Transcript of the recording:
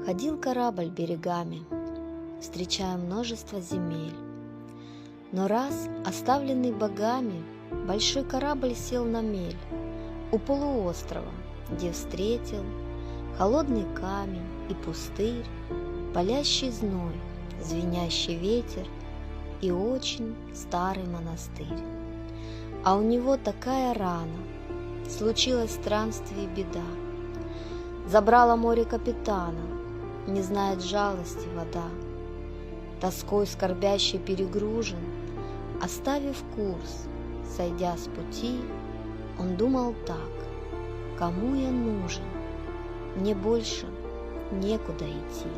Ходил корабль берегами, встречая множество земель. Но раз, оставленный богами, большой корабль сел на мель у полуострова, где встретил холодный камень и пустырь, палящий зной, звенящий ветер и очень старый монастырь. А у него такая рана, случилось в странстве беда. Забрало море капитана, не знает жалости вода. Тоской скорбящий перегружен, оставив курс, сойдя с пути, он думал так: кому я нужен? Мне больше некуда идти.